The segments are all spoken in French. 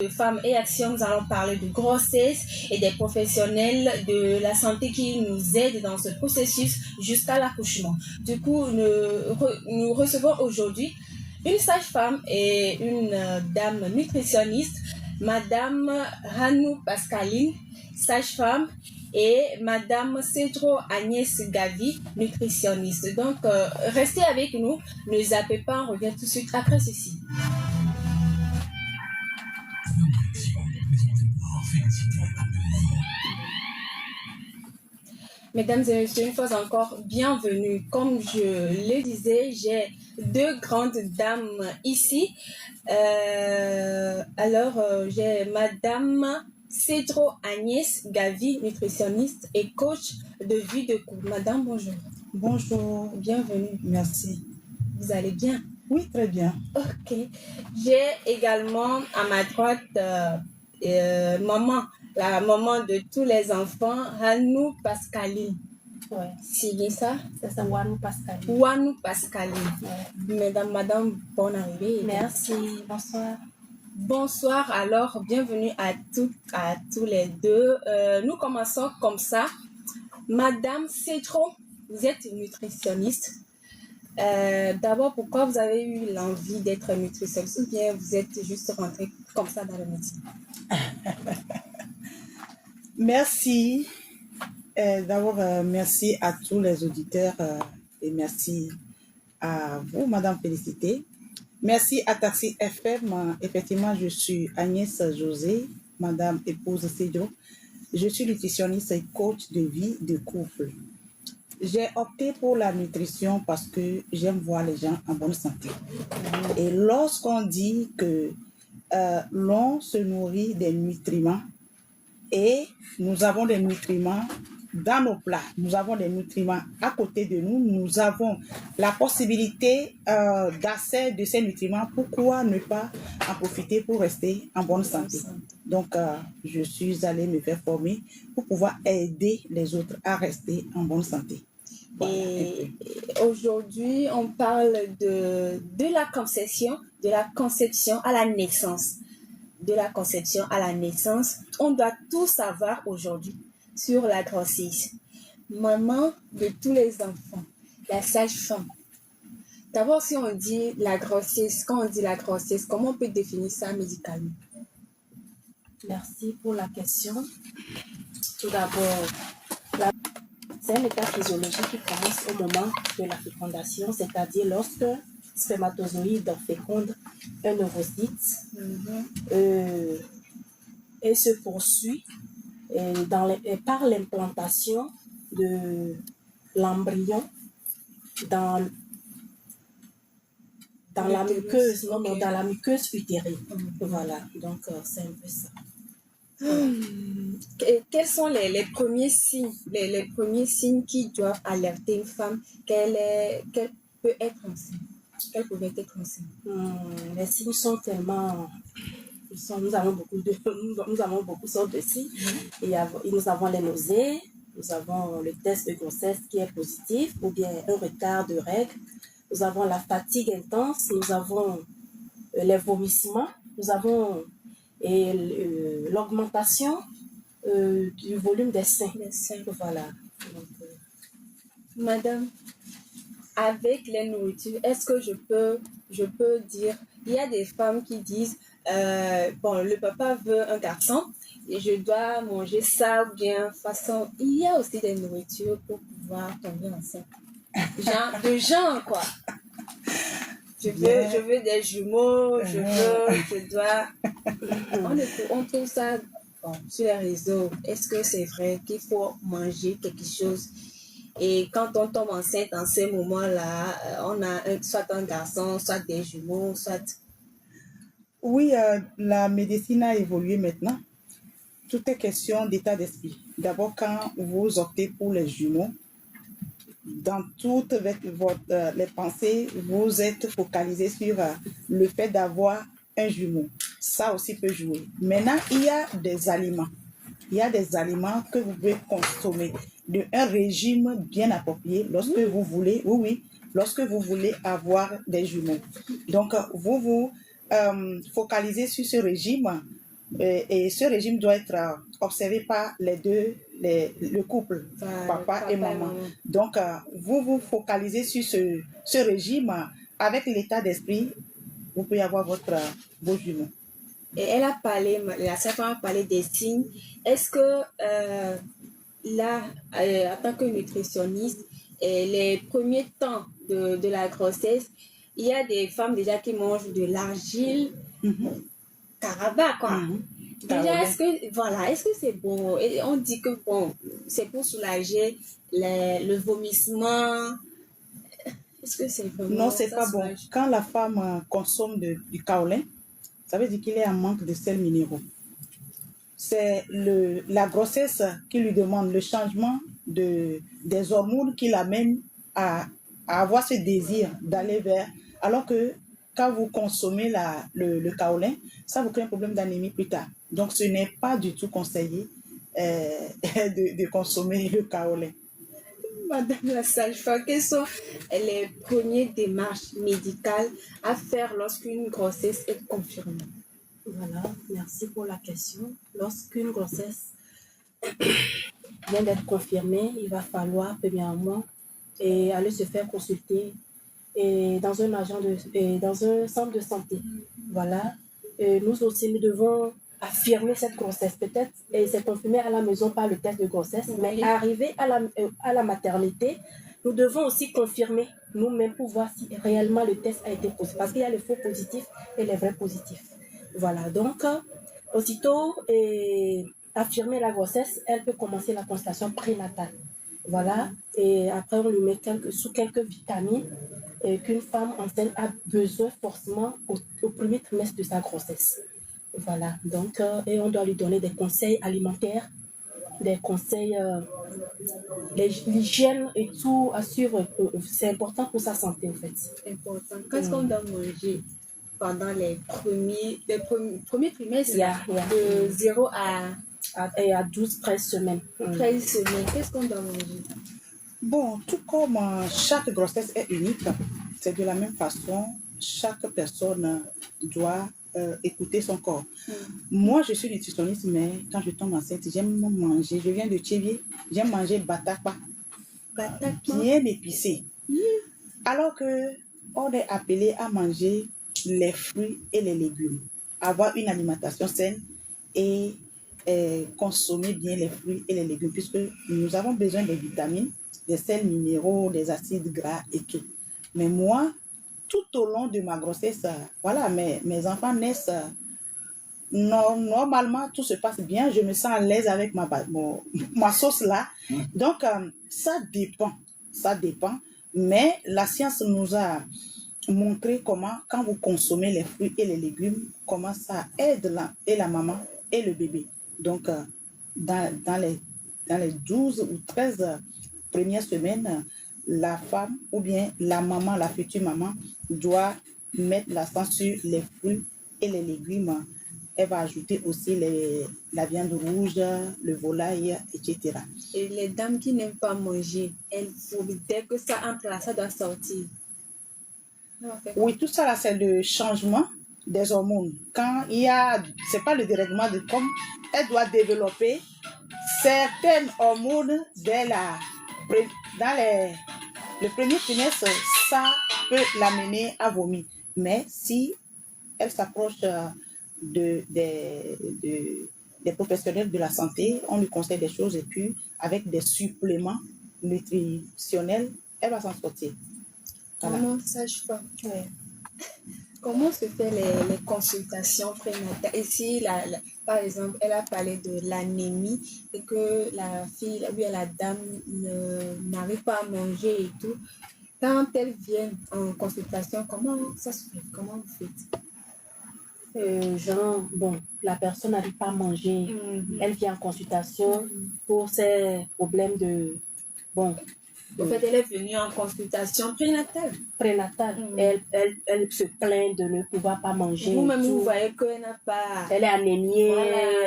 de Femmes et Action, nous allons parler de grossesse et des professionnels de la santé qui nous aident dans ce processus jusqu'à l'accouchement. Du coup, nous recevons aujourd'hui une sage-femme et une dame nutritionniste, Madame Hanou Pascaline, sage-femme, et Madame Cedro Agnès Gavi, nutritionniste. Donc, restez avec nous, ne zappez pas, on revient tout de suite après ceci. Mesdames et messieurs, une fois encore, bienvenue. Comme je le disais, j'ai deux grandes dames ici. J'ai Madame Cedro Agnès Gavi, nutritionniste et coach de vie de couple. Madame, bonjour. Bonjour. Bienvenue. Merci. Vous allez bien? Oui, très bien. Ok. J'ai également à ma droite maman, la maman de tous les enfants, Hanou Pascaline. Ouais. C'est bien ça? C'est ça, Wanou Pascaline. Wanou Pascaline. Ouais. Madame, bonne arrivée. Merci, bonsoir. Bonsoir, alors bienvenue à tous les deux. Nous commençons comme ça. Madame Cedro, vous êtes nutritionniste. D'abord, pourquoi vous avez eu l'envie d'être nutritionniste ou bien vous êtes juste rentrée comme ça dans le métier? Merci. D'abord, merci à tous les auditeurs et merci à vous, Madame Félicité. Merci à Taxi FM. Effectivement, je suis Agnès José, Madame épouse Cedro. Je suis nutritionniste et coach de vie de couple. J'ai opté pour la nutrition parce que j'aime voir les gens en bonne santé. Et lorsqu'on dit que l'on se nourrit des nutriments et nous avons des nutriments dans nos plats, nous avons des nutriments à côté de nous, nous avons la possibilité d'accès de ces nutriments, pourquoi ne pas en profiter pour rester en bonne santé? Donc, je suis allée me faire former pour pouvoir aider les autres à rester en bonne santé. Voilà, et aujourd'hui, on parle de la conception à la naissance. De la conception à la naissance. On doit tout savoir aujourd'hui sur la grossesse. Maman de tous les enfants, la sage-femme. D'abord, si on dit la grossesse, quand on dit la grossesse, comment on peut définir ça médicalement? Merci pour la question. Tout d'abord, c'est un état physiologique qui commence au moment de la fécondation, c'est-à-dire lorsque spermatozoïde féconde un ovocyte et se poursuit par l'implantation de l'embryon dans la muqueuse, dans la muqueuse utérine. Voilà, donc c'est un peu ça. Quels sont les premiers signes, les premiers signes qui doivent alerter une femme qu'elle peut être enceinte, qu'elle pouvait être enceinte? Les signes sont tellement... Nous avons beaucoup de sortes de signes. Nous avons les nausées, nous avons le test de grossesse qui est positif ou bien un retard de règles. Nous avons la fatigue intense, nous avons les vomissements, nous avons l'augmentation du volume des seins. Voilà. Donc, Madame, avec les nourritures, est-ce que je peux dire, il y a des femmes qui disent, le papa veut un garçon et je dois manger ça ou bien façon. Il y a aussi des nourritures pour pouvoir tomber enceinte. Genre quoi. Je veux des jumeaux, on trouve ça sur les réseaux. Est-ce que c'est vrai qu'il faut manger quelque chose? Et quand on tombe enceinte en ces moments-là, on a soit un garçon, soit des jumeaux, soit... Oui, la médecine a évolué maintenant. Tout est question d'état d'esprit. D'abord, quand vous optez pour les jumeaux, dans toutes les pensées, vous êtes focalisé sur le fait d'avoir un jumeau. Ça aussi peut jouer. Maintenant, il y a des aliments. Il y a des aliments que vous pouvez consommer d'un régime bien approprié lorsque vous voulez, lorsque vous voulez avoir des jumeaux. Donc, vous focalisez sur ce régime Et ce régime doit être observé par les deux, le couple, papa et maman. Donc, vous vous focalisez sur ce régime avec l'état d'esprit, vous pouvez avoir vos jumeaux. Et elle a parlé, la sage-femme a parlé des signes. Est-ce que là, en tant que nutritionniste, les premiers temps de la grossesse, il y a des femmes déjà qui mangent de l'argile, caraba, quoi. Déjà, est-ce que c'est bon? Et on dit que bon, c'est pour soulager le vomissement. Est-ce que c'est vraiment Non, c'est pas bon. Quand la femme consomme du kaolin, ça veut dire qu'il est en manque de sels minéraux. C'est la grossesse qui lui demande le changement des hormones qui l'amènent à avoir ce désir d'aller vers. Alors que quand vous consommez le kaolin, ça vous crée un problème d'anémie plus tard. Donc, ce n'est pas du tout conseillé de consommer le kaolin. Madame la sage-femme, quelles sont les premières démarches médicales à faire lorsqu'une grossesse est confirmée? Voilà, merci pour la question. Lorsqu'une grossesse vient d'être confirmée, il va falloir premièrement aller se faire consulter dans un centre de santé. Voilà. Nous aussi, nous devons affirmer cette grossesse. Peut-être, et c'est confirmé à la maison par le test de grossesse, mais arrivé à la maternité, nous devons aussi confirmer nous-mêmes pour voir si réellement le test a été positif. Parce qu'il y a les faux positifs et les vrais positifs. Voilà. Donc, aussitôt affirmer la grossesse, elle peut commencer la consultation prénatale. Voilà. Et après, on lui met sous quelques vitamines qu'une femme enceinte a besoin forcément au premier trimestre de sa grossesse. Voilà, donc, et on doit lui donner des conseils alimentaires, des conseils, l'hygiène et tout à suivre. C'est important pour sa santé, en fait. Important. Qu'est-ce qu'on doit manger pendant les premiers trimestres de 0 à 12-13 semaines. 13 semaines, qu'est-ce qu'on doit manger? Bon, tout comme chaque grossesse est unique, c'est de la même façon, chaque personne doit écouter son corps. Moi, je suis nutritionniste, mais quand je tombe enceinte, j'aime manger. Je viens de Tchévier, j'aime manger batakpa, bien épicé. Alors que on est appelé à manger les fruits et les légumes, avoir une alimentation saine et consommer bien les fruits et les légumes, puisque nous avons besoin des vitamines, des sels minéraux, des acides gras et tout. Mais moi, tout au long de ma grossesse, voilà, mes enfants naissent. Normalement, tout se passe bien. Je me sens à l'aise avec ma sauce là. Donc, ça dépend. Ça dépend. Mais la science nous a montré comment, quand vous consommez les fruits et les légumes, comment ça aide la maman et le bébé. Donc, dans les 12 ou 13 premières semaines, la femme ou bien la maman, la future maman, doit mettre l'accent sur les fruits et les légumes. Elle va ajouter aussi la viande rouge, le volaille, etc. Et les dames qui n'aiment pas manger, elles vomissent. Dès que ça entre là, ça doit sortir. Oui, tout ça là, c'est le changement des hormones. Quand il y a, c'est pas le dérèglement de comme, elle doit développer certaines hormones dans le premier trimestre, ça peut l'amener à vomir. Mais si elle s'approche des professionnels de la santé, on lui conseille des choses et puis avec des suppléments nutritionnels, elle va s'en sortir. Voilà. Comment sage-femme? Comment se fait les consultations prénatales? Ici, par exemple, elle a parlé de l'anémie et que la fille, ou bien la dame n'arrive pas à manger et tout. Quand elle vient en consultation, comment ça se fait? Comment vous faites? La personne n'arrive pas à manger. Elle vient en consultation pour ses problèmes de... En fait, elle est venue en consultation prénatale. Elle se plaint de ne pouvoir pas manger. Vous-même, vous voyez qu'elle n'a pas... Elle est anémiée,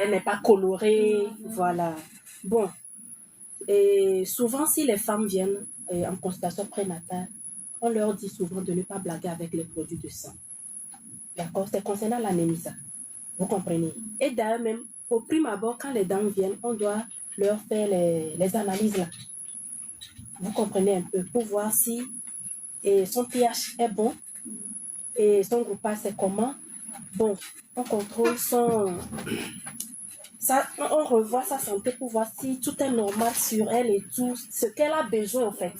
elle n'est pas colorée. Voilà. Bon. Et souvent, si les femmes viennent en consultation prénatale, on leur dit souvent de ne pas blaguer avec les produits de sang. D'accord? C'est concernant l'anémie, ça. Vous comprenez? Et d'ailleurs, même au prime abord, quand les dames viennent, on doit leur faire les analyses là. Vous comprenez un peu pour voir si son pH est bon et son groupage c'est comment. Bon, on contrôle on revoit sa santé pour voir si tout est normal sur elle et tout ce qu'elle a besoin en fait.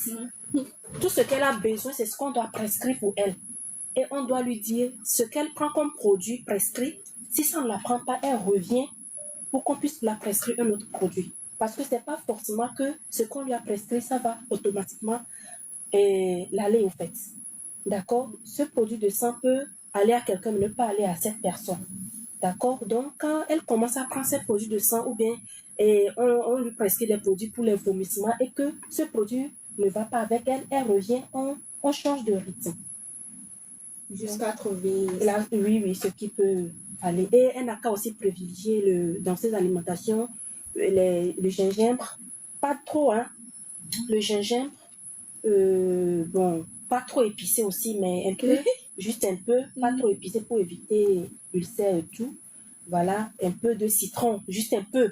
Tout ce qu'elle a besoin, c'est ce qu'on doit prescrire pour elle. Et on doit lui dire ce qu'elle prend comme produit prescrit. Si ça ne la prend pas, elle revient pour qu'on puisse la prescrire un autre produit. Parce que ce n'est pas forcément que ce qu'on lui a prescrit, ça va automatiquement l'aller en fait. D'accord? Ce produit de sang peut aller à quelqu'un, mais ne pas aller à cette personne. D'accord? Donc, quand elle commence à prendre ces produits de sang ou bien on lui prescrit des produits pour les vomissements et que ce produit ne va pas avec elle, elle revient, on change de rythme. Jusqu'à trouver... Là, oui, ce qui peut aller. Et elle n'a qu'à aussi privilégier dans ses alimentations le gingembre. Pas trop, hein. Le gingembre, bon, pas trop épicé aussi, mais un peu, juste un peu, pas trop épicé pour éviter l'ulcère et tout. Voilà, un peu de citron, juste un peu.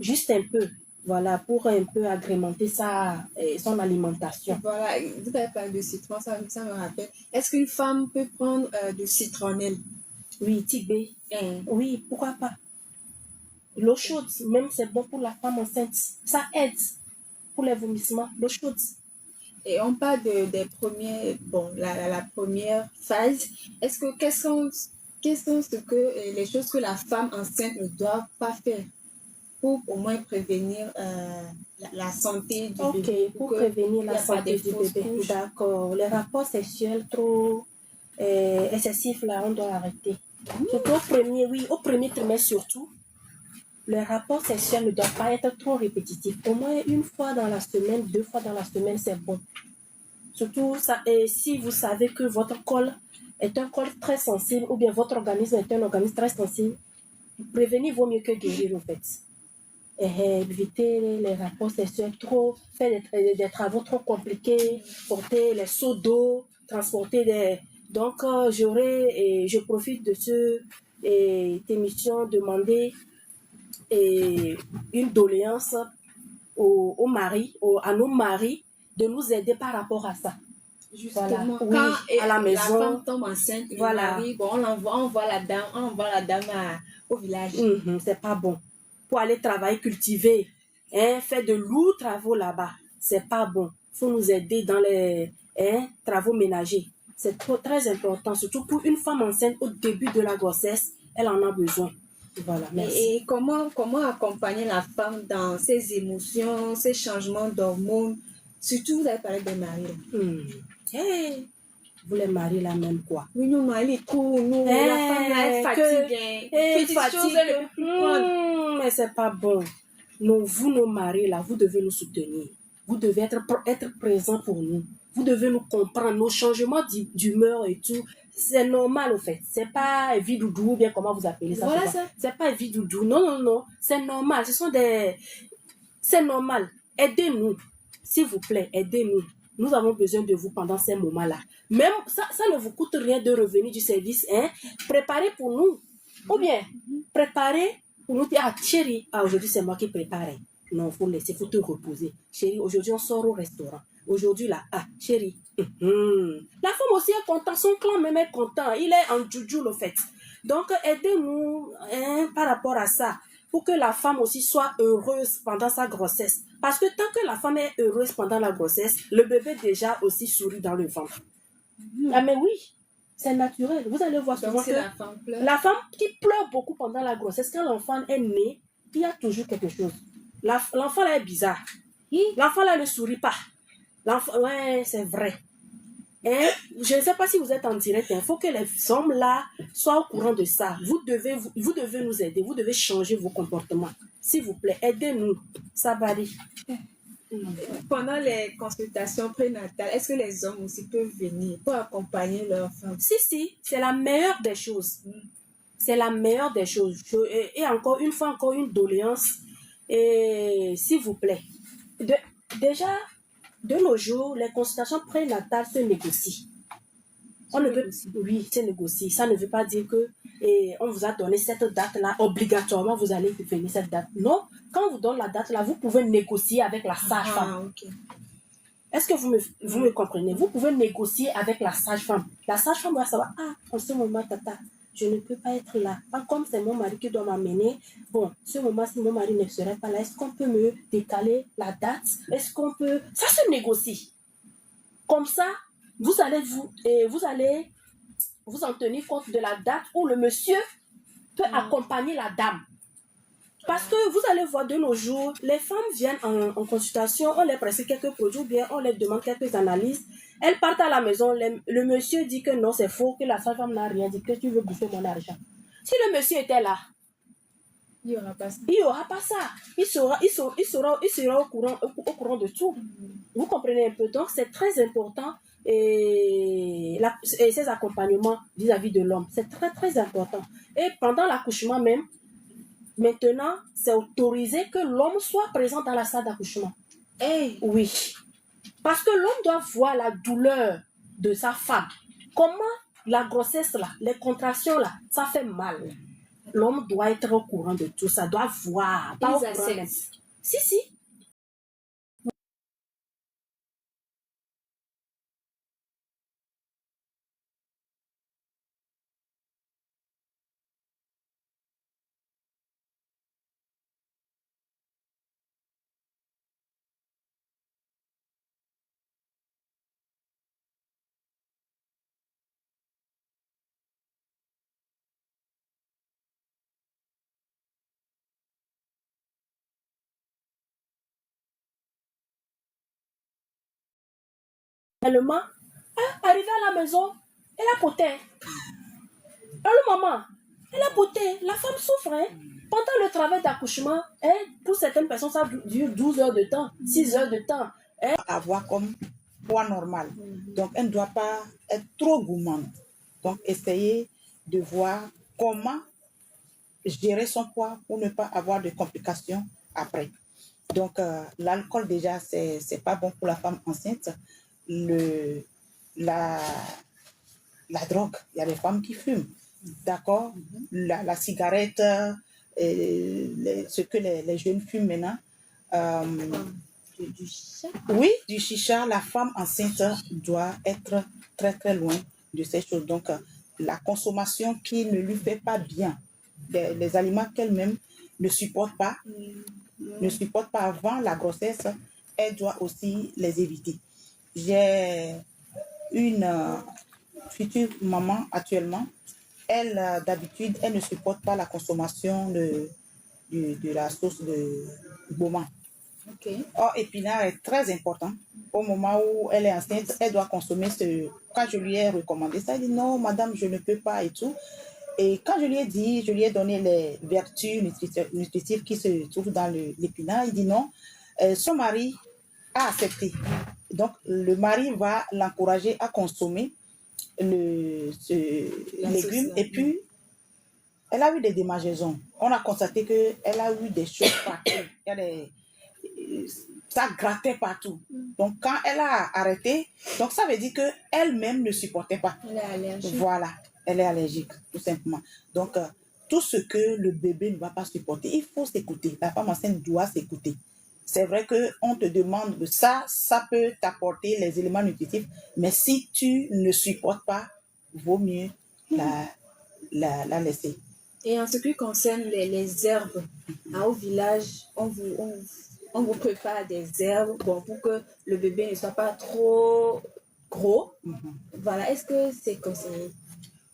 Juste un peu. Voilà, pour un peu agrémenter son alimentation. Voilà, vous avez parlé de citron, ça me rappelle. Est-ce qu'une femme peut prendre du citronnelle? Oui, Tibé. Oui, pourquoi pas? L'eau chaude, même c'est bon pour la femme enceinte. Ça aide pour les vomissements, l'eau chaude. Et on parle des premiers, bon, la première phase. Quelles sont les choses que la femme enceinte ne doit pas faire pour au moins prévenir la santé du bébé? Pour prévenir la santé du bébé. D'accord. Les rapports sexuels trop excessifs, là, on doit arrêter. Surtout au premier trimestre surtout. Les rapports sexuels ne doivent pas être trop répétitifs. Au moins une fois dans la semaine, 2 fois dans la semaine, c'est bon. Surtout, si vous savez que votre col est un col très sensible ou bien votre organisme est un organisme très sensible, prévenir vaut mieux que guérir en fait. Éviter les rapports sexuels faire des travaux trop compliqués, porter les seaux d'eau, transporter des... Donc, je profite de cette émission, demander une doléance aux maris, à nos maris, de nous aider par rapport à ça. Justement, voilà. Quand à la maison, la femme tombe enceinte, voilà. le mari, bon, on envoie la dame au village. C'est pas bon. Pour aller travailler, cultiver, faire de lourds travaux là-bas, c'est pas bon. Il faut nous aider dans les travaux ménagers. C'est très important, surtout pour une femme enceinte au début de la grossesse, elle en a besoin. Voilà, merci. Et comment accompagner la femme dans ses émotions, ses changements d'hormones? Surtout, vous avez parlé des maris. Vous les maris là même quoi? Oui, non, elle est trop, non, la femme là, elle fatigue. Petite chose, elle ne peut plus prendre. Mais c'est pas bon. Non, vous, nos maris là, vous devez nous soutenir. Vous devez être présents pour nous. Vous devez nous comprendre, nos changements d'humeur et tout. C'est normal, au fait. C'est pas vie doudou, ou bien comment vous appelez ça. Voilà c'est pas vie doudou. Non. C'est normal. C'est normal. Aidez-nous. S'il vous plaît, aidez-nous. Nous avons besoin de vous pendant ces moments-là. Même ça ne vous coûte rien de revenir du service. Préparez pour nous. Ou bien, préparez pour nous dire, chérie, aujourd'hui c'est moi qui prépare. Non, il faut laisser, il faut te reposer. Chérie, aujourd'hui on sort au restaurant. Aujourd'hui là, chérie. La femme aussi est contente, son clan même est content. Il est en djoudjoul au fait. Donc, aidez-nous par rapport à ça. Pour que la femme aussi soit heureuse pendant sa grossesse. Parce que tant que la femme est heureuse pendant la grossesse, le bébé déjà aussi sourit dans le ventre. Ah mais oui, c'est naturel. Vous allez voir souvent que la femme qui pleure beaucoup pendant la grossesse, quand l'enfant est né, il y a toujours quelque chose. L'enfant là est bizarre. L'enfant là ne sourit pas. Ouais, c'est vrai. Je ne sais pas si vous êtes en direct, il faut que les hommes là soient au courant de ça. Vous devez nous aider, vous devez changer vos comportements. S'il vous plaît, aidez-nous. Ça varie. Pendant les consultations prénatales, est-ce que les hommes aussi peuvent venir pour accompagner leurs femmes? Si, c'est la meilleure des choses. C'est la meilleure des choses. Et encore une fois, encore une doléance. S'il vous plaît. Déjà, de nos jours, les consultations prénatales se négocient. Oui, c'est négocié. Ça ne veut pas dire que et on vous a donné cette date-là, obligatoirement vous allez venir cette date. Non, quand on vous donne la date-là, vous pouvez négocier avec la sage-femme. Ok. Est-ce que vous me comprenez? Vous pouvez négocier avec la sage-femme. La sage-femme va savoir, en ce moment, tata, je ne peux pas être là. Comme c'est mon mari qui doit m'amener, bon, ce moment, si mon mari ne serait pas là, est-ce qu'on peut me décaler la date? Est-ce qu'on peut... Ça se négocie. Comme ça, vous allez vous en tenir compte de la date où le monsieur peut accompagner la dame. Parce que vous allez voir de nos jours, les femmes viennent en consultation, on les prescrit quelques produits, ou bien on les demande quelques analyses. Elles partent à la maison, le monsieur dit que non, c'est faux, que la femme n'a rien dit, que tu veux bouffer mon argent. Si le monsieur était là, il n'y aura pas ça. Il n'y aura pas ça. Il sera au courant de tout. Vous comprenez un peu. Donc, c'est très important et ces accompagnements vis-à-vis de l'homme. C'est très, très important. Et pendant l'accouchement même, maintenant, c'est autorisé que l'homme soit présent dans la salle d'accouchement. Hey. Oui. Parce que l'homme doit voir la douleur de sa femme. Comment la grossesse, là, les contractions, là, ça fait mal. L'homme doit être au courant de tout ça, doit voir. Pas au courant même. Si. Tellement, arrivé à la maison, elle a poté. Le maman, elle a poté. La femme souffre. Pendant le travail d'accouchement, pour certaines personnes, ça dure 12 heures de temps, 6 heures de temps. Avoir comme poids normal. Donc, elle ne doit pas être trop gourmande. Donc, essayez de voir comment gérer son poids pour ne pas avoir de complications après. Donc, l'alcool, déjà, c'est pas bon pour la femme enceinte. La drogue, il y a des femmes qui fument. D'accord? La cigarette, ce que les jeunes fument maintenant. Du chicha? Oui, du chicha. La femme enceinte doit être très, très loin de ces choses. Donc, la consommation qui ne lui fait pas bien, les aliments qu'elle-même ne supporte pas, avant la grossesse, elle doit aussi les éviter. J'ai une future maman actuellement. Elle, d'habitude, elle ne supporte pas la consommation de la sauce de Boma. Okay. Or, épinard est très important. Au moment où elle est enceinte, elle doit consommer ce... Quand je lui ai recommandé ça, elle dit non, madame, je ne peux pas et tout. Et quand je lui ai dit, je lui ai donné les vertus nutritives qui se trouvent dans l'épinard, il dit non. Son mari a accepté. Donc, le mari va l'encourager à consommer ce légume. Et puis, elle a eu des démangeaisons. On a constaté qu'elle a eu des choses partout. Il y a ça grattait partout. Donc, quand elle a arrêté, donc ça veut dire qu'elle-même ne supportait pas. Elle est allergique. Voilà, elle est allergique, tout simplement. Donc, tout ce que le bébé ne va pas supporter, il faut s'écouter. La femme enceinte doit s'écouter. C'est vrai qu'on te demande de ça peut t'apporter les éléments nutritifs, mais si tu ne supportes pas, vaut mieux la laisser. Et en ce qui concerne les herbes, au village, on vous prépare des herbes pour que le bébé ne soit pas trop gros. Voilà, est-ce que c'est conseillé?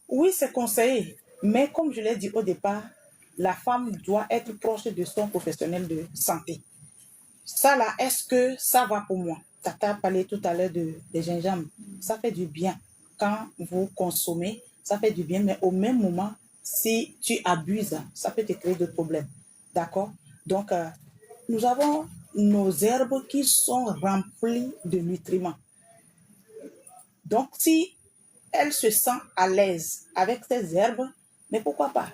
Oui, c'est conseillé. Mais comme je l'ai dit au départ, la femme doit être proche de son professionnel de santé. Ça là, est-ce que ça va pour moi? Tata a parlé tout à l'heure des gingembre. Ça fait du bien. Quand vous consommez, ça fait du bien. Mais au même moment, si tu abuses, ça peut te créer des problèmes. D'accord? Donc, nous avons nos herbes qui sont remplies de nutriments. Donc, si elle se sent à l'aise avec ces herbes, mais pourquoi pas?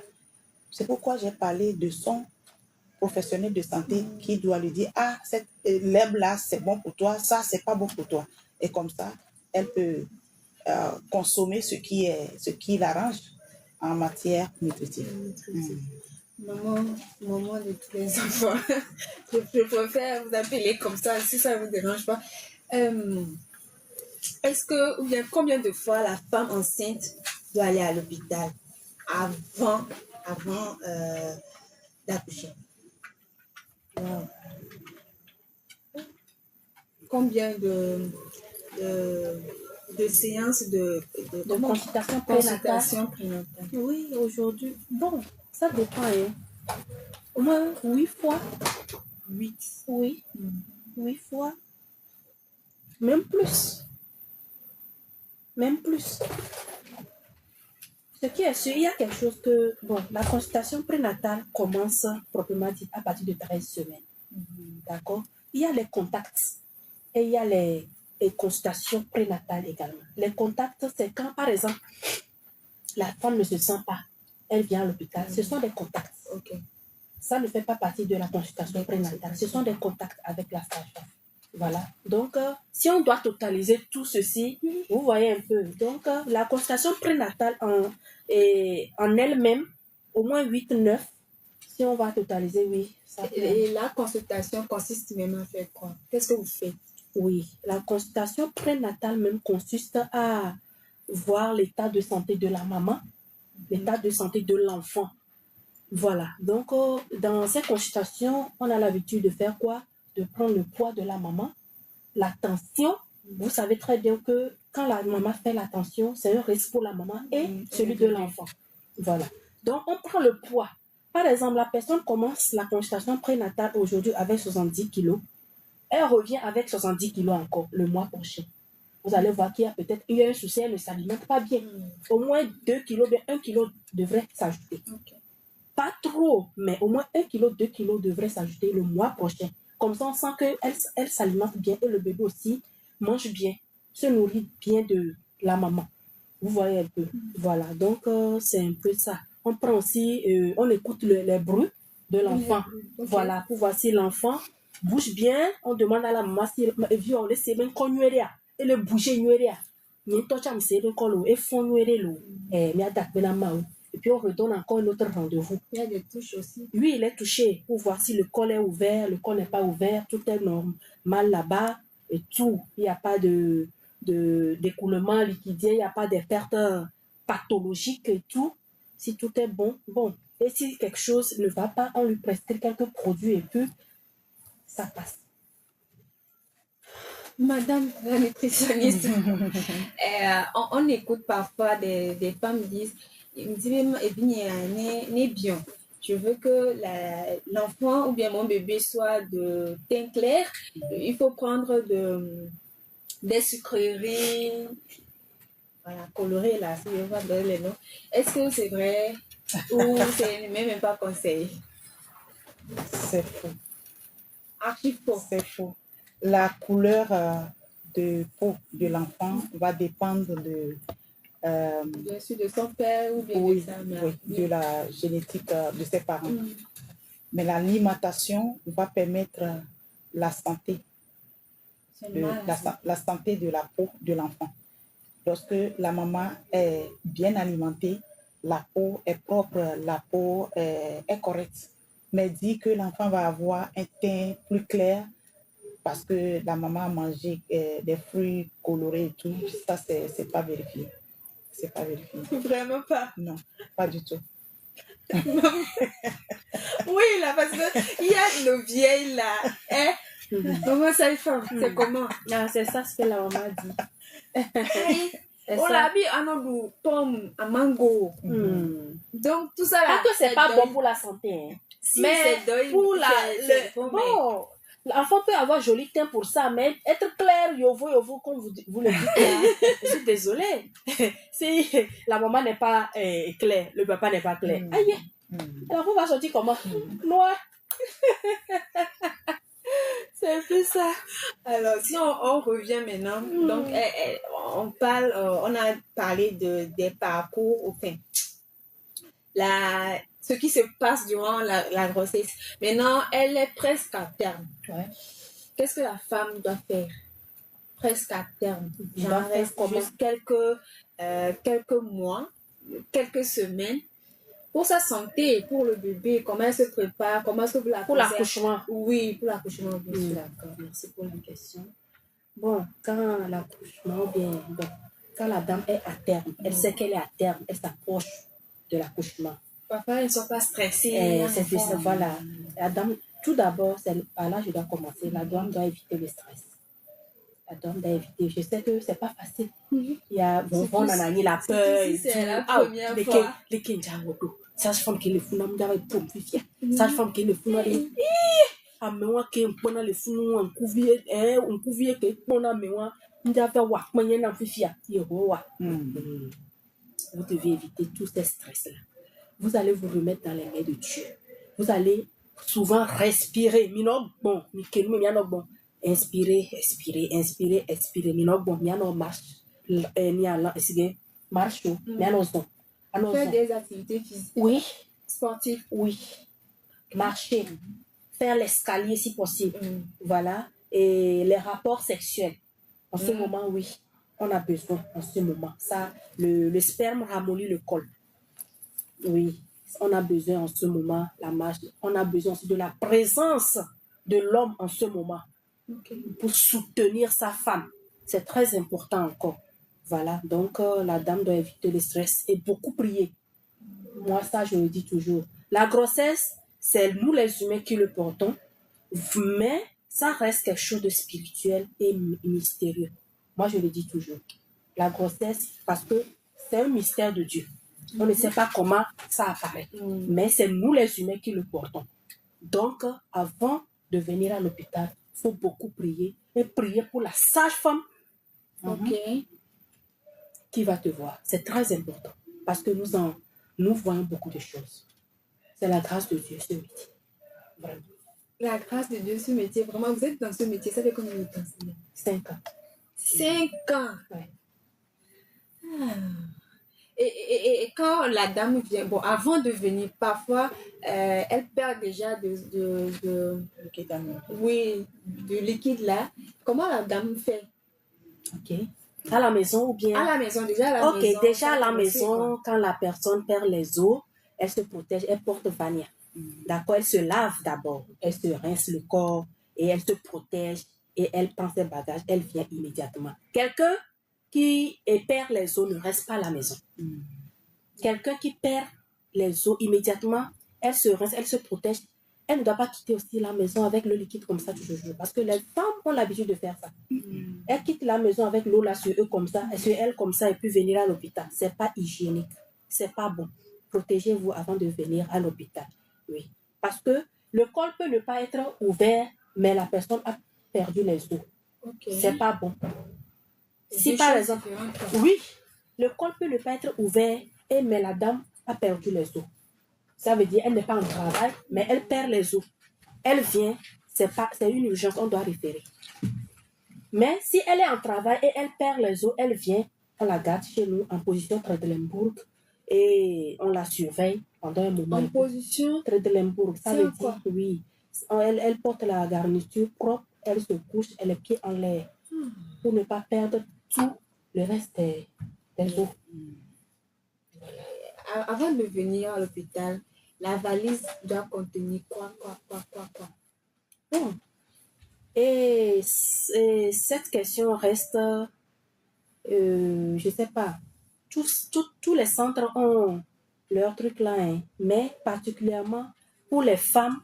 C'est pourquoi j'ai parlé de son professionnel de santé qui doit lui dire cette l'herbe là c'est bon pour toi, ça c'est pas bon pour toi, et comme ça elle peut consommer ce qui l'arrange en matière nutritive. Maman de tous les enfants. Je préfère vous appeler comme ça, si ça ne vous dérange pas. Est-ce que, ou bien combien de fois la femme enceinte doit aller à l'hôpital avant d'accoucher? Wow. Combien de séances De consultation consultation prénatale. prénatale? Oui, aujourd'hui. Bon, ça dépend. Hein. Au moins 8 fois. 8. Oui, 8 fois. Même plus. Même plus. Ce qui est sûr, il y a quelque chose que, bon, la consultation prénatale commence proprement dit à partir de 13 semaines. D'accord? Il y a les contacts et il y a les consultations prénatales également. Les contacts, c'est quand, par exemple, la femme ne se sent pas, elle vient à l'hôpital. Ce sont des contacts. Ok. Ça ne fait pas partie de la consultation prénatale. Ce sont des contacts avec la sage-femme. Voilà. Donc, si on doit totaliser tout ceci, vous voyez un peu. Donc, la consultation prénatale en elle-même, au moins 8-9, si on va totaliser, oui. Ça Et la consultation consiste même à faire quoi? Qu'est-ce que vous faites? Oui, la consultation prénatale même consiste à voir l'état de santé de la maman, l'état de santé de l'enfant. Voilà. Donc, dans ces consultations, on a l'habitude de faire quoi? De prendre le poids de la maman, la tension. Vous savez très bien que quand la maman fait la tension, c'est un risque pour la maman et celui de l'enfant. Voilà. Donc, on prend le poids. Par exemple, la personne commence la consultation prénatale aujourd'hui avec 70 kilos. Elle revient avec 70 kilos encore le mois prochain. Vous allez voir qu'il y a peut-être un souci, elle ne s'alimente pas bien. Au moins 2 kilos, bien 1 kilo devrait s'ajouter. Ok. Pas trop, mais au moins 1 kilo, 2 kilos devraient s'ajouter le mois prochain. Comme ça, on sent qu'elle s'alimente bien et le bébé aussi mange bien, se nourrit bien de la maman. Vous voyez un peu. Voilà, donc c'est un peu ça. On prend aussi, on écoute les bruits de l'enfant. Okay. Voilà, pour voir si l'enfant bouge bien. On demande à la maman si on laisse bien qu'on et le bouger nueria. Et puis on redonne encore un autre rendez-vous. Il y a des touches aussi. Oui, il est touché pour voir si le col est ouvert, le col n'est pas ouvert, tout est normal là-bas et tout. Il n'y a pas d'écoulement liquidien, il n'y a pas de pertes pathologiques et tout. Si tout est bon, bon. Et si quelque chose ne va pas, on lui prescrit quelques produits et puis ça passe. Madame la nutritionniste, on écoute parfois des femmes disent, bien. Je veux que l'enfant ou bien mon bébé soit de teint clair. Il faut prendre des sucreries, voilà, colorées là, si je vois donner les noms. Est-ce que c'est vrai ou c'est même pas conseillé? C'est faux. Archi faux. C'est faux. La couleur de peau de l'enfant va dépendre Bien sûr, de son père ou bien oui, de sa mère. oui, de la génétique de ses parents. Mm. Mais l'alimentation va permettre la santé, la santé de la peau de l'enfant. Lorsque la maman est bien alimentée, la peau est propre, la peau est correcte. Mais dit que l'enfant va avoir un teint plus clair parce que la maman a mangé des fruits colorés et tout, ça, c'est pas vérifié. C'est pas vérifié. Vraiment pas. Non, pas du tout. Oui, là, parce qu'il y a le vieil là. Hein? Comment ça y fait? C'est comment? Ah, c'est ça ce que la maman dit. On l'a mis à nos pommes, à mango. Donc, tout ça là. Parce que c'est pas bon pour la santé. Hein. Si, mais pour bon, l'enfant peut avoir joli teint pour ça, mais être clair, yovo, comme vous le dites là, je suis désolée. Si la maman n'est pas claire, le papa n'est pas clair, aïe, l'enfant va sortir comment? Noir. C'est un peu ça. Alors, si on revient maintenant, donc on a parlé des parcours, enfin, ce qui se passe durant la grossesse. Maintenant, elle est presque à terme. Ouais. Qu'est-ce que la femme doit faire? Presque à terme. Genre, reste juste quelques mois quelques semaines. Pour sa santé, pour le bébé, comment elle se prépare, comment est-ce que vous la Pour l'accouchement. Oui, pour l'accouchement, bien sûr. D'accord, merci pour la question. Bon, quand l'accouchement, bien, bon, quand la dame est à terme, elle sait qu'elle est à terme, elle s'approche de l'accouchement. Parfois, elles ne sont pas stressées. C'est ça, voilà. La dame, tout d'abord, là, je dois commencer. La dame doit éviter le stress. La dame doit éviter. Je sais que c'est pas facile. Il y a, bon, on en a mis la peur. C'est la première fois. Les Kenjawoto. Sage-femme qui le fout, n'a pas pour fifia. Sage-femme qui le fout, a mewa ke mpona le funu un couvier ke pona mewa ndava wa manye na fifia yehowa. Vous devez éviter tous ces stress là. Vous allez vous remettre dans les mains de Dieu. Vous allez souvent respirer. Mino bon, mikelu miano bon. Inspirer, expirer, inspirer, expirer. Mino bon, miano marche. Ni ala esige marche. Miano zon. Faire des activités physiques. Oui. Sportives. Oui. Marcher. Faire l'escalier si possible. Voilà. Et les rapports sexuels. En ce moment, oui. On a besoin en ce moment. Ça, le sperme ramollit le col. Oui. On a besoin en ce moment, la marche. On a besoin aussi de la présence de l'homme en ce moment. Pour soutenir sa femme. C'est très important encore. Voilà. Donc, la dame doit éviter le stress et beaucoup prier. Moi, ça, je le dis toujours. La grossesse, c'est nous les humains qui le portons, mais ça reste quelque chose de spirituel et mystérieux. Moi, je le dis toujours. La grossesse, parce que c'est un mystère de Dieu. On ne sait pas comment ça apparaît, mais c'est nous les humains qui le portons. Donc, avant de venir à l'hôpital, il faut beaucoup prier et prier pour la sage-femme qui va te voir. C'est très important parce que nous voyons beaucoup de choses. C'est la grâce de Dieu, ce métier. Vraiment. La grâce de Dieu, ce métier. Vraiment, vous êtes dans ce métier, ça fait combien de temps? 5 ans. 5 ans? Ouais. Et quand la dame vient, bon, avant de venir, parfois, elle perd déjà oui, de liquide là. Comment la dame fait? Ok. À la maison ou bien? À la maison, déjà à la maison. Ok, déjà à la maison, quand la personne perd les os, elle se protège, elle porte Vania. D'accord, elle se lave d'abord, elle se rince le corps et elle se protège et elle prend ses bagages, elle vient immédiatement. Quelqu'un qui perd les os ne reste pas à la maison. Quelqu'un qui perd les os immédiatement, elle se rince, elle se protège. Elle ne doit pas quitter aussi la maison avec le liquide comme ça toujours. Parce que les femmes ont l'habitude de faire ça. Elles quittent la maison avec l'eau là sur eux comme ça, et sur elles comme ça, et puis venir à l'hôpital. C'est pas hygiénique. C'est pas bon. Protégez-vous avant de venir à l'hôpital. Oui. Parce que le col peut ne pas être ouvert, mais la personne a perdu les os. C'est pas bon. Si par exemple, oui, le col peut ne pas être ouvert, mais la dame a perdu les os. Ça veut dire qu'elle n'est pas en travail, mais elle perd les os. Elle vient, c'est une urgence, on doit référer. Mais si elle est en travail et elle perd les os, elle vient, on la garde chez nous en position Tredelenburg et on la surveille pendant un moment. En position Tredelenburg, ça veut dire, oui. Elle porte la garniture propre, elle se couche, elle est pieds en l'air pour ne pas perdre tout le reste des os. Avant de venir à l'hôpital, la valise doit contenir quoi? Bon. Et cette question reste, je ne sais pas, tous les centres ont leur truc là, hein, mais particulièrement pour les femmes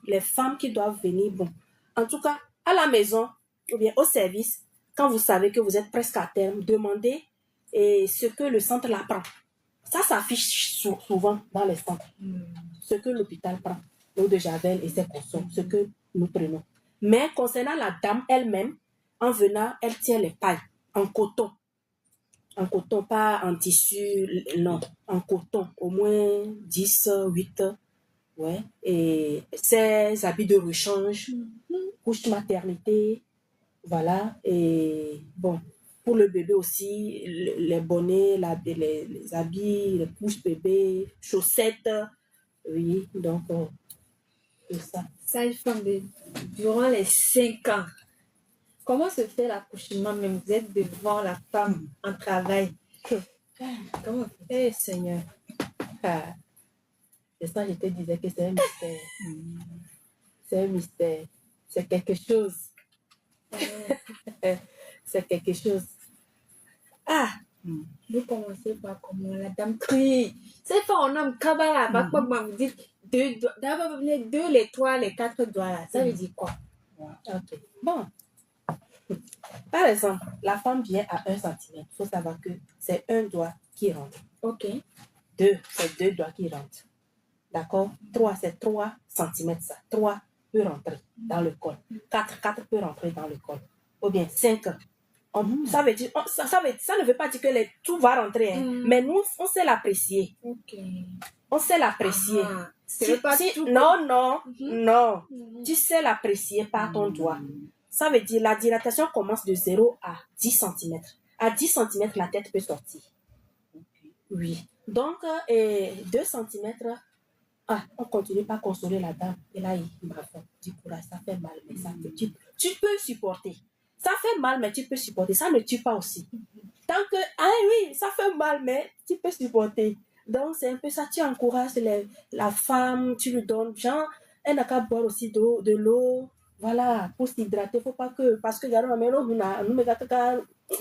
qui doivent venir, bon, en tout cas, à la maison ou bien au service, quand vous savez que vous êtes presque à terme, demandez ce que le centre là prend. Ça s'affiche souvent dans les centres. Ce que l'hôpital prend, l'eau de Javel et ses consommes, ce que nous prenons. Mais concernant la dame elle-même, en venant, elle tient les pailles en coton. En coton, pas en tissu, non, en coton, au moins 10, 8, ouais. Et ses habits de rechange, couche maternité, voilà. Et bon, pour le bébé aussi, les bonnets, les habits, les couches bébé, chaussettes, oui, donc c'est ça. Sage-femme, durant les 5 ans, comment se fait l'accouchement même? Vous êtes devant la femme en travail. Comment? Eh Seigneur. Ah, c'est ça, je te disais que c'est un mystère. C'est un mystère. C'est quelque chose. C'est quelque chose. Ah, Vous commencez par comment la dame crie. C'est pas un homme kabbalah. Par contre, vous dites d'abord les 2, les 3, les 4 doigts là. Ça veut dire quoi? ok. Bon. Par exemple, la femme vient à 1 centimètre. Il faut savoir que c'est un doigt qui rentre. Ok. 2, c'est 2 doigts qui rentrent. D'accord? 3, c'est 3 centimètres ça. 3 peut rentrer dans le col. 4 peut rentrer dans le col. Ou bien 5. Ça veut dire, ça ne veut pas dire que tout va rentrer. Hein. Mais nous, on sait l'apprécier. Ok. On sait l'apprécier. Non. Tu sais l'apprécier par ton doigt. Ça veut dire la dilatation commence de 0 à 10 cm. À 10 cm, la tête peut sortir. Oui. Donc, 2 cm, on continue pas à consoler la dame. Et là, il m'a fait du courage. Ça fait mal, mais ça fait. Tu peux supporter. Ça fait mal, mais tu peux supporter. Ça ne tue pas aussi. Tant que, oui, ça fait mal, mais tu peux supporter. Donc, c'est un peu ça. Tu encourages la femme, tu lui donnes, genre, elle n'a qu'à boire aussi de l'eau. Voilà, pour s'hydrater. Faut pas que, parce que,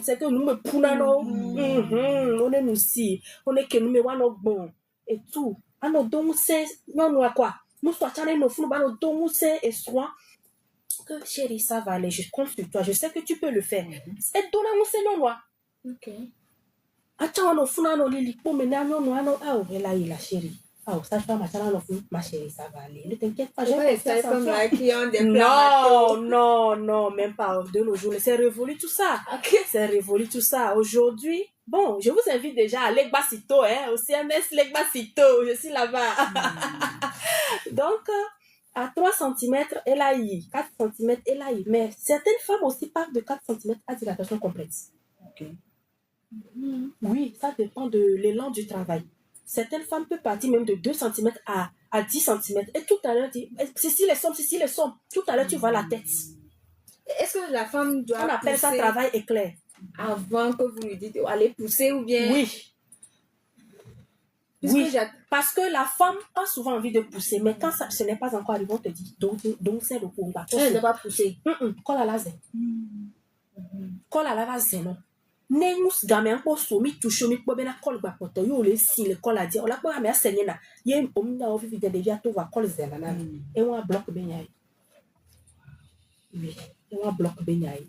c'est que nous me pounons, on est nous si, on est que nous me voyons bon, et tout. Alors, donc, c'est, non, quoi. Nous sommes nos fous, donc, c'est, et soit, que chérie, ça va aller, je compte sur toi, je sais que tu peux le faire. Et donne-nous, c'est non, Ok. Attends, on funa no lili pour mener non là il a chérie. Ça femme ma chérie, ça va aller. Ne t'inquiète pas, j'ai pas comme là qui ont des non, même pas de nos jours, c'est révolu tout ça. Okay. C'est révolu tout ça. Aujourd'hui, bon, je vous invite déjà à Legbasito, au CMS Legbasito, je suis là-bas. Donc, à 3 cm, elle a eu 4 cm, elle a eu. Mais certaines femmes aussi partent de 4 cm à dilatation complète. Ok. Oui, ça dépend de l'élan du travail. Certaines femmes peuvent partir même de 2 cm à 10 cm. Et tout à l'heure, ceci les sommes. Tout à l'heure, tu vois la tête. Est-ce que la femme doit On appelle ça travail éclair. Avant que vous lui dites aller pousser ou bien... Oui. Oui, parce que la femme a souvent envie de pousser, mais quand ce n'est pas encore arrivé, on te dit, donc c'est le coup. Elle ne va pas pousser. Quand la zé. Quand la zé, non. Nengus gamin ko so mi touche mi po bena col ba poto yo le si le col a dire ola po ame asenye na ye omna o vivi de devia to va col zela na e wa block benya yi oui e wa block benya yi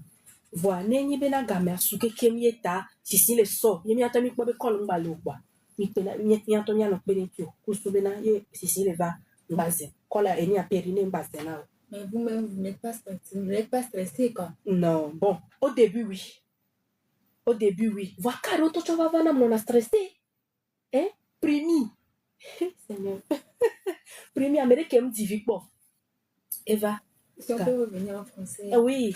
voa nenyi bena gamin su ke kemie ta si le so ye mi atami po be col ngba le kwa mi pe na mi ato mi ano pe ni tio ku so bena ye si le va mbaze col a eni a perine mbaze na. Mais vous-même vous n'êtes pas stressé quoi. Non, bon, au début oui. Au début, oui. Voir Caro, tu vas voir, on a stressé. Hein? Primi. Seigneur. Primi, américain, me dit, bon. Eva. Si on peut revenir en français. Oui.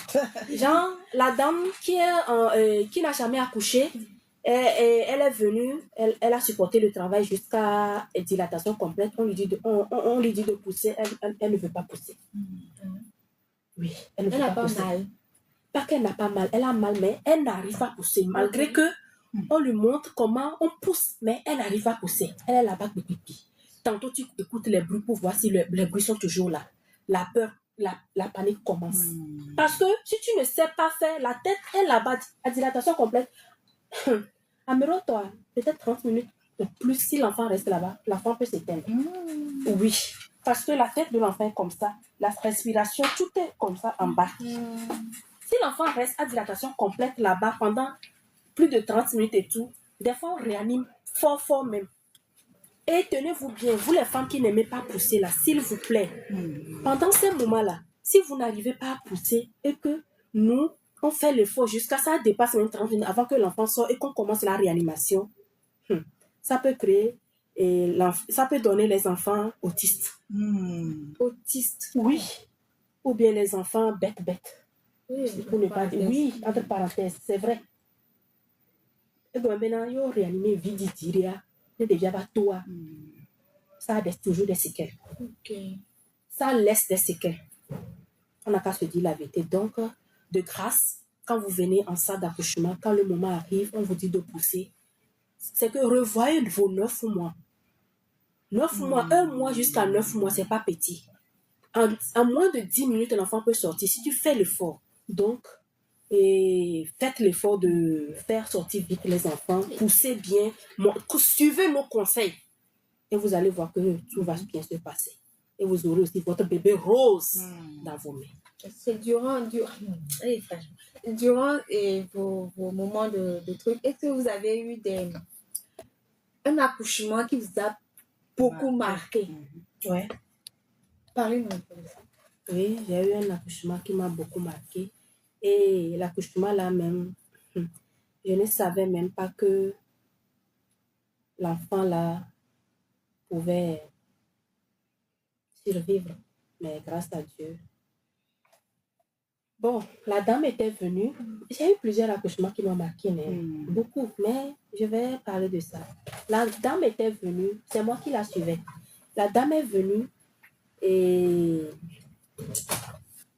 Genre, la dame qui n'a jamais accouché, elle est venue, elle a supporté le travail jusqu'à dilatation complète. On lui dit de pousser, elle ne veut pas pousser. Oui. Elle n'a pas mal. Pas qu'elle n'a pas mal, elle a mal, mais elle n'arrive pas à pousser. Malgré que on lui montre comment on pousse, mais elle n'arrive pas à pousser. Elle est là-bas de pipi. Tantôt, tu écoutes les bruits pour voir si les bruits sont toujours là. La peur, la panique commence. Parce que si tu ne sais pas faire, la tête est là-bas à dilatation complète. Amiro, toi, peut-être 30 minutes de plus, si l'enfant reste là-bas, l'enfant peut s'éteindre. Oui. Parce que la tête de l'enfant est comme ça. La respiration, tout est comme ça en bas. Si l'enfant reste à dilatation complète là-bas pendant plus de 30 minutes et tout, des fois on réanime fort même. Et tenez-vous bien, vous les femmes qui n'aimez pas pousser là, s'il vous plaît, pendant ces moments-là, si vous n'arrivez pas à pousser et que nous, on fait l'effort jusqu'à ça dépasse même 30 minutes avant que l'enfant sorte et qu'on commence la réanimation, ça peut créer, ça peut donner les enfants autistes. Autistes? Oui. Ou bien les enfants bêtes. Oui, pour ne pas dire, oui, entre parenthèses, c'est vrai. Et donc, maintenant, il y a réanimé vidi diria, ne devient pas toi. Ça a toujours des séquelles. Ok. Ça laisse des séquelles. On n'a qu'à se dire la vérité. Donc, de grâce, quand vous venez en salle d'accouchement, quand le moment arrive, on vous dit de pousser. C'est que revoyez vos 9 mois. 9 mois, 1 mois jusqu'à 9 mois, c'est pas petit. En moins de 10 minutes, l'enfant peut sortir si tu fais l'effort. Donc, et faites l'effort de faire sortir vite les enfants, poussez bien, suivez nos conseils. Et vous allez voir que tout va bien se passer. Et vous aurez aussi votre bébé rose dans vos mains. C'est durant vos moments de trucs, est-ce que vous avez eu un accouchement qui vous a beaucoup marqué? Ouais. Parlez-nous un peu de ça. Oui, j'ai eu un accouchement qui m'a beaucoup marqué. Et l'accouchement là même, je ne savais même pas que l'enfant là pouvait survivre. Mais grâce à Dieu. Bon, la dame était venue. J'ai eu plusieurs accouchements qui m'ont marqué, beaucoup, mais je vais parler de ça. La dame était venue, c'est moi qui la suivais. La dame est venue et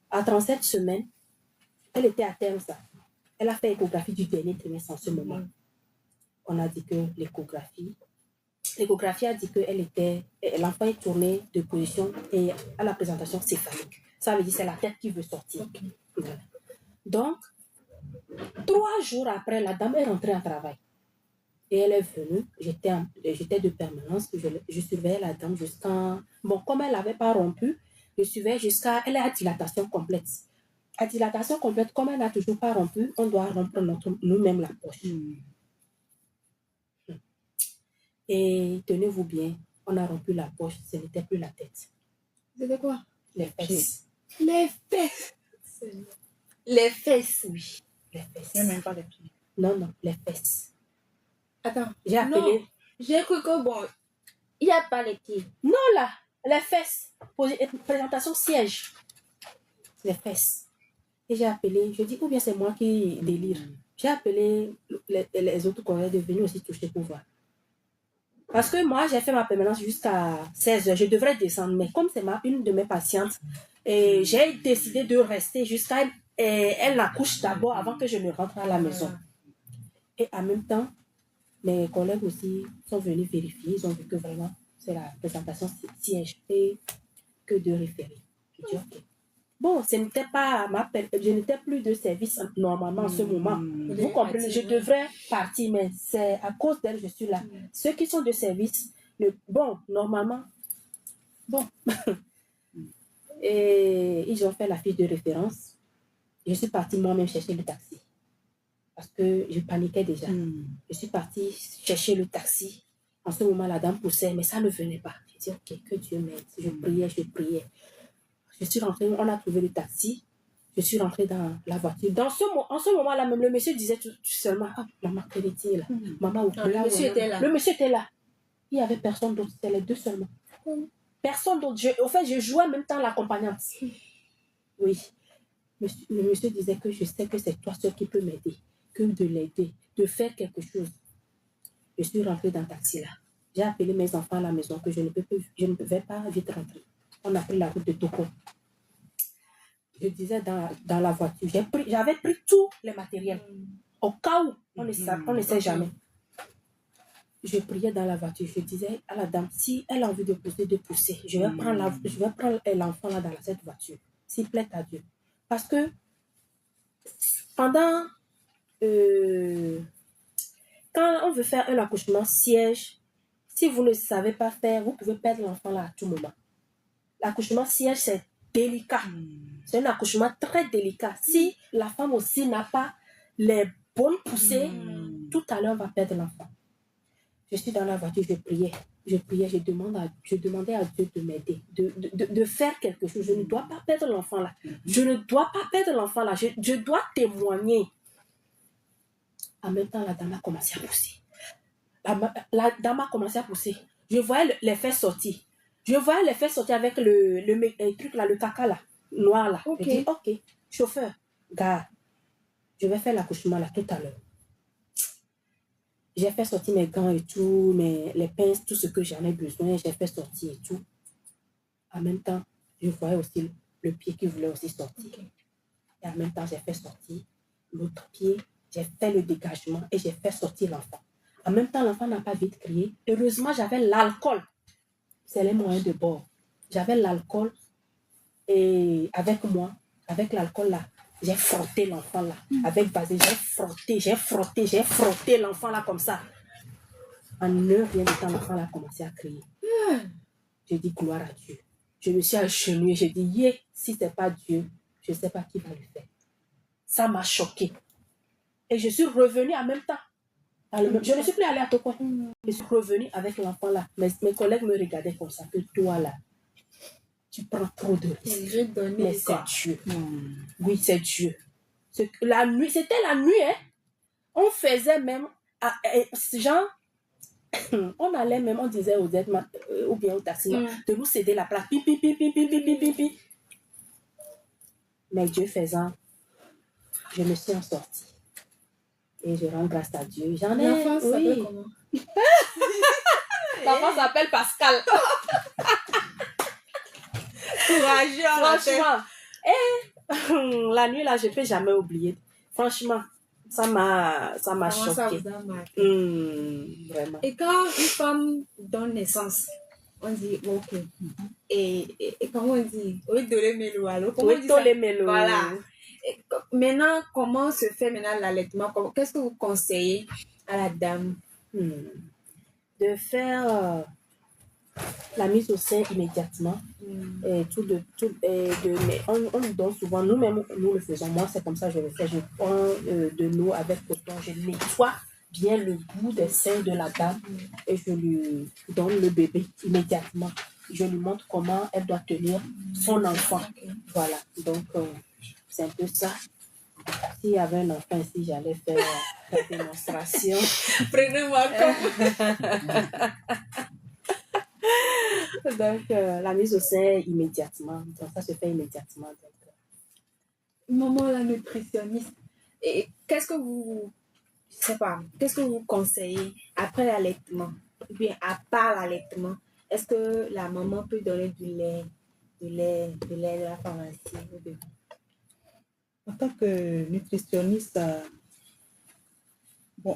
à 37 semaines, elle était à terme, ça. Elle a fait l'échographie du dernier trimestre en ce moment. On a dit que l'échographie a dit que l'enfant est tourné de position et à la présentation céphalique. Ça veut dire que c'est la tête qui veut sortir. Voilà. Donc, 3 jours après, la dame est rentrée en travail. Et elle est venue, j'étais de permanence, je surveillais la dame jusqu'à... Bon, comme elle n'avait pas rompu, je surveillais jusqu'à... Elle est à dilatation complète. À dilatation complète, comme elle n'a toujours pas rompu, on doit rompre nous-mêmes la poche. Et tenez-vous bien, on a rompu la poche, ce n'était plus la tête. C'était quoi? Les fesses. Les fesses. Les fesses, oui. Les fesses. Mais même pas les pieds. Non, les fesses. Attends. J'ai appelé. Non, j'ai cru que bon, il n'y a pas les pieds. Non, là, les fesses. Présentation siège. Les fesses. Et j'ai appelé, je dis, ou bien c'est moi qui délire. J'ai appelé les autres collègues de venir aussi toucher pour voir. Parce que moi, j'ai fait ma permanence jusqu'à 16h. Je devrais descendre, mais comme c'est une de mes patientes, j'ai décidé de rester jusqu'à... elle accouche d'abord avant que je ne rentre à la maison. Et en même temps, mes collègues aussi sont venus vérifier. Ils ont vu que vraiment, c'est la présentation siège et que de référer. Je dis, ok. Bon, je n'étais plus de service normalement en ce moment. Vous comprenez, je devrais partir, mais c'est à cause d'elle je suis là. Ceux qui sont de service, normalement, et ils ont fait la fiche de référence. Je suis partie moi-même chercher le taxi. Parce que je paniquais déjà. Je suis partie chercher le taxi. En ce moment, la dame poussait, mais ça ne venait pas. J'ai dit, ok, que Dieu m'aide. Je priais. Je suis rentrée, on a trouvé le taxi. Je suis rentrée dans la voiture. En ce moment-là, même le monsieur disait tout seulement, ah, maman, quelle était là? Maman, le monsieur était là. Le monsieur était là. Il n'y avait personne d'autre, c'était les deux seulement. Personne d'autre. Au fait, je jouais en même temps l'accompagnante. Oui. Le monsieur disait que je sais que c'est toi seul qui peux m'aider, que de l'aider, de faire quelque chose. Je suis rentrée dans le taxi là. J'ai appelé mes enfants à la maison que je ne pouvais pas vite rentrer. On a pris la route de Toko. Je disais dans la voiture, j'avais pris tous les matériels. Au cas où, on ne sait jamais. Je priais dans la voiture. Je disais à la dame, si elle a envie de pousser. Je vais prendre l'enfant là dans cette voiture. S'il plaît à Dieu. Parce que pendant... quand on veut faire un accouchement siège, si vous ne savez pas faire, vous pouvez perdre l'enfant là à tout moment. L'accouchement siège, c'est délicat. C'est un accouchement très délicat. Si la femme aussi n'a pas les bonnes poussées, tout à l'heure, on va perdre l'enfant. Je suis dans la voiture, je priais, je demandais à Dieu de m'aider, de faire quelque chose. Je ne dois pas perdre l'enfant là. Je ne dois pas perdre l'enfant là. Je dois témoigner. En même temps, la dame a commencé à pousser. La dame a commencé à pousser. Je voyais les fesses sortir. Avec le truc là, le caca là, noir là. Okay. Je dis, ok, chauffeur, gars, je vais faire l'accouchement là tout à l'heure. J'ai fait sortir mes gants et tout, les pinces, tout ce que j'en ai besoin, j'ai fait sortir et tout. En même temps, je voyais aussi le pied qui voulait aussi sortir. Okay. Et en même temps, j'ai fait sortir l'autre pied, j'ai fait le dégagement et j'ai fait sortir l'enfant. En même temps, l'enfant n'a pas vite crié. Heureusement, j'avais l'alcool c'est les moyens de bord. J'avais l'alcool et avec moi, avec l'alcool là, j'ai frotté l'enfant là. Avec Basé, j'ai frotté l'enfant là comme ça. En rien de temps, l'enfant là a commencé à crier. J'ai dit gloire à Dieu. Je me suis agenouillée, j'ai dit, yeah, si c'est pas Dieu, je ne sais pas qui va le faire. Ça m'a choquée. Et je suis revenue en même temps. Je ne suis plus allée à Toko. Je suis revenue avec l'enfant là. Mes collègues me regardaient comme ça, que toi là, tu prends trop de risques. Mais c'est Dieu. Oui, c'est Dieu. La nuit, c'était la nuit, hein. On faisait même, genre, on allait même, on disait aux aides, ou bien aux taxis, de nous céder la place. Pi. Mais Dieu faisant, je me suis en sortie. Et je rends grâce à Dieu. J'en ai. L'enfant s'appelle comment? L'enfant s'appelle Pascal. Courageux, franchement. Et la nuit là, je ne peux jamais oublier. Franchement, ça m'a choqué. Ça vous a marqué. Vraiment. Et quand une femme donne naissance, on dit ok. Et comment on dit? Oui, voilà. Et maintenant, comment se fait maintenant l'allaitement? Qu'est-ce que vous conseillez à la dame? De faire la mise au sein immédiatement. Et on nous donne souvent, nous-mêmes, nous le faisons. Moi, c'est comme ça que je le fais. Je prends de l'eau avec coton, je nettoie bien le bout des seins de la dame et je lui donne le bébé immédiatement. Je lui montre comment elle doit tenir son enfant. Voilà. Donc, c'est un peu ça. S'il y avait un enfant ici, j'allais faire la démonstration. Prenez-moi comme. Donc, la mise au sein immédiatement. Donc, ça se fait immédiatement. Donc, Maman, la nutritionniste. Et qu'est-ce que vous conseillez après l'allaitement? Ou bien à part l'allaitement, est-ce que la maman peut donner du lait de la pharmacie au bébé? En tant que nutritionniste,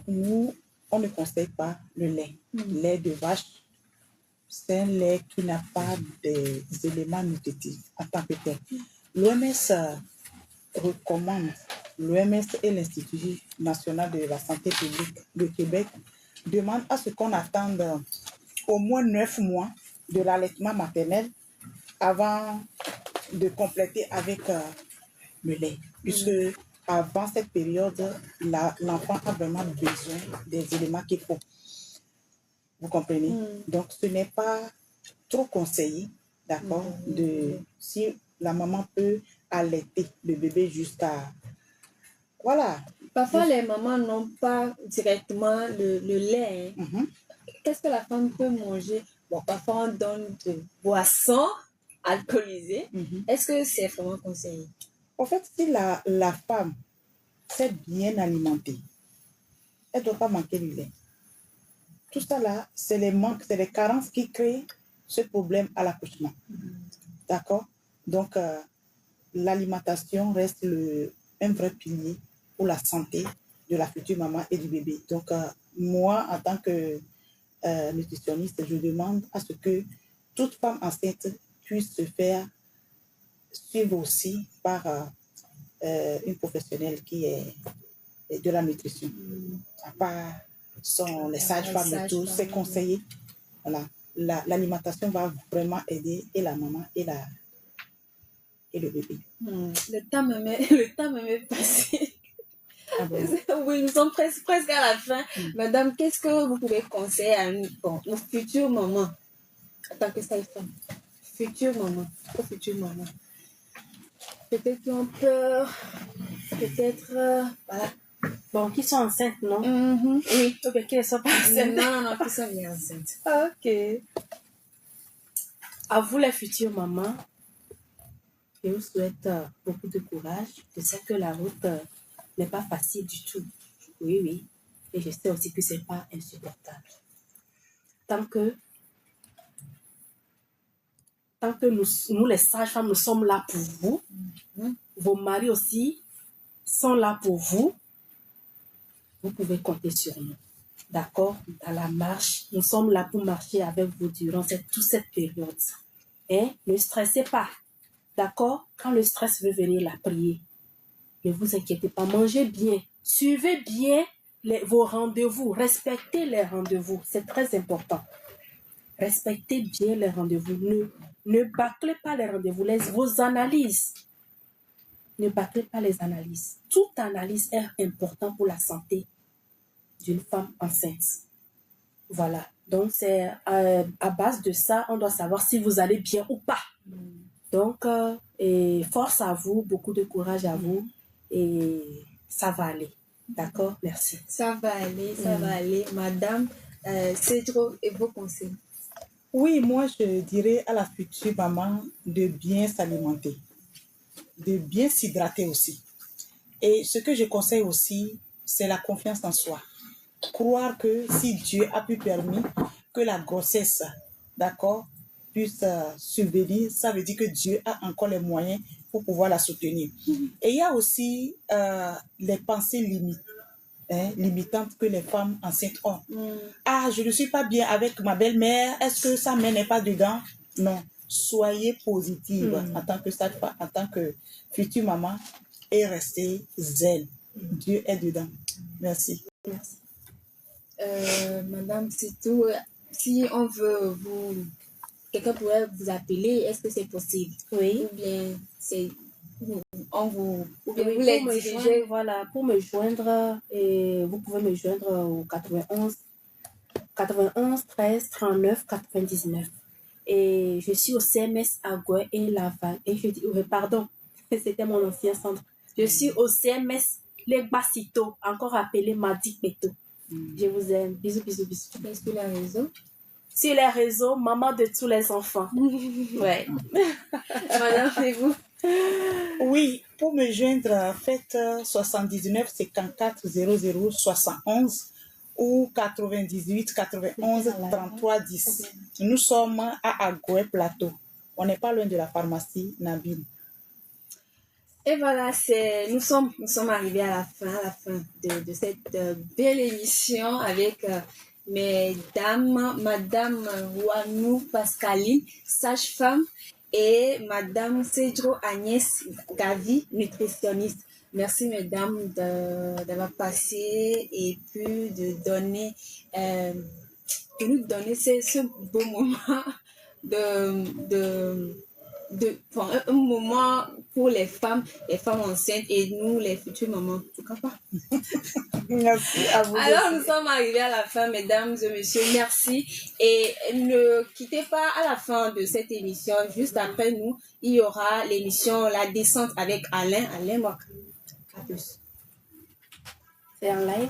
nous, on ne conseille pas le lait. Le lait de vache, c'est un lait qui n'a pas des éléments nutritifs en tant que tel. L'OMS recommande, l'OMS et l'Institut national de la santé publique de Québec demandent à ce qu'on attende au moins 9 mois de l'allaitement maternel avant de compléter avec le lait. Puisque avant cette période, l'enfant a vraiment besoin des éléments qu'il faut. Vous comprenez? Donc, ce n'est pas trop conseillé, d'accord, si la maman peut allaiter le bébé jusqu'à... Voilà. Parfois, les mamans n'ont pas directement le lait. Qu'est-ce que la femme peut manger? Bon, parfois, on donne de boissons alcoolisées. Est-ce que c'est vraiment conseillé? En fait, si la femme s'est bien alimentée, elle ne doit pas manquer du lait. Tout ça là, c'est les manques, c'est les carences qui créent ce problème à l'accouchement. D'accord? Donc, l'alimentation reste un vrai pilier pour la santé de la future maman et du bébé. Donc, moi, en tant que nutritionniste, je demande à ce que toute femme enceinte puisse se faire suivre aussi par une professionnelle qui est de la nutrition. À part les sages-femmes et tout, c'est conseillé. Voilà. L'alimentation va vraiment aider et la maman et le bébé. Le temps me met passé. Ah bon? Oui, nous sommes presque à la fin. Madame, qu'est-ce que vous pouvez conseiller à nos futures mamans en tant que sage-femme? Futures mamans. Peut-être qu'ils ont peur. Peut-être, voilà. Bon, qui sont enceintes, non? Oui. Ok, qui ne sont pas enceintes. Non, qui sont bien enceintes. Ok. À vous, les futures mamans, je vous souhaite beaucoup de courage. Je sais que la route n'est pas facile du tout. Oui. Et je sais aussi que ce n'est pas insupportable. Tant que nous, les sages-femmes, nous sommes là pour vous, vos maris aussi sont là pour vous, vous pouvez compter sur nous. d'accord, dans la marche. Nous sommes là pour marcher avec vous durant toute cette période. Hein? Ne stressez pas, d'accord? Quand le stress veut venir, la prier. Ne vous inquiétez pas, mangez bien, suivez bien vos rendez-vous, respectez les rendez-vous, c'est très important. Respectez bien les rendez-vous, ne bâclez pas les rendez-vous, vos analyses. Ne bâclez pas les analyses. Toute analyse est importante pour la santé d'une femme enceinte. Voilà, donc c'est à base de ça, on doit savoir si vous allez bien ou pas. Donc, et force à vous, beaucoup de courage à vous, et ça va aller. D'accord? Merci. Ça va aller. Madame, c'est trop et vos conseils. Oui, moi, je dirais à la future maman de bien s'alimenter, de bien s'hydrater aussi. Et ce que je conseille aussi, c'est la confiance en soi. Croire que si Dieu a pu permettre que la grossesse, d'accord, puisse subvenir, ça veut dire que Dieu a encore les moyens pour pouvoir la soutenir. Et il y a aussi les pensées limitantes que les femmes enceintes ont. Ah, je ne suis pas bien avec ma belle-mère, est-ce que sa mère n'est pas dedans? Non, soyez positive en tant que sage-femme, en tant que future maman, et restez zen. Dieu est dedans. Merci. Merci. Madame, c'est tout. Si on veut quelqu'un pourrait vous appeler, est-ce que c'est possible? Oui. Ou bien c'est ou bien Oui, vous les dirigez? Voilà, pour me joindre, et vous pouvez me joindre au 91 13 39 99. Et je suis au CMS Agoué et Laval. Et je dis, pardon, c'était mon ancien centre. Je suis au CMS Les Bassito, encore appelé Madi Peto. Je vous aime. Bisous, bisous, bisous. Est-ce que la réseau? Sur les réseaux, maman de tous les enfants. Ouais. Madame, c'est vous? Oui, pour me joindre, faites 79 54 00 71 ou 98 91 33 10. Nous sommes à Agoué Plateau. On n'est pas loin de la pharmacie Nabil. Et voilà, nous sommes arrivés à la fin de cette belle émission avec Madame Ouanou Pascaline, sage-femme, et Madame Cedro Agnès Gavi, nutritionniste. Merci, mesdames, d'avoir passé et puis de nous donner ce beau moment un moment pour les femmes enceintes et nous, les futures mamans. En tout cas pas. Merci à vous. Alors, nous sommes arrivés à la fin, mesdames et messieurs. Merci. Et ne quittez pas à la fin de cette émission. Juste après nous, il y aura l'émission La Descente avec Alain Moak. À plus. C'est un live.